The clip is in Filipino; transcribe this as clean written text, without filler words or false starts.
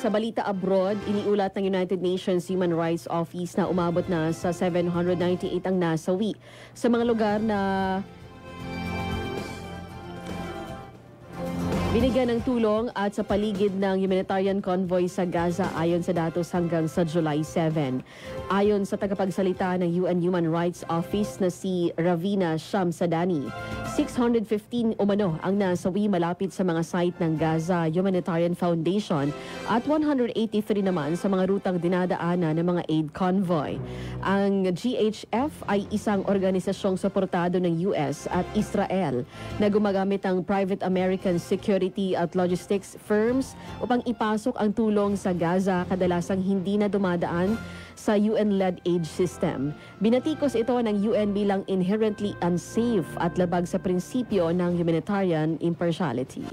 Sa balita abroad, iniulat ng United Nations Human Rights Office na umabot na sa 798 ang nasawi sa mga lugar na binigyan ng tulong at sa paligid ng humanitarian convoy sa Gaza ayon sa datos hanggang sa July 7. Ayon sa tagapagsalita ng UN Human Rights Office na si Ravina Shamsadani, 615 umano ang nasawi malapit sa mga site ng Gaza Humanitarian Foundation at 183 naman sa mga rutang dinadaanan ng mga aid convoy. Ang GHF ay isang organisasyong suportado ng US at Israel na gumagamit ng private American security at logistics firms upang ipasok ang tulong sa Gaza, kadalasang hindi na dumadaan sa UN-led aid system. Binatikos ito ng UN bilang inherently unsafe at labag sa prinsipyo ng humanitarian impartiality.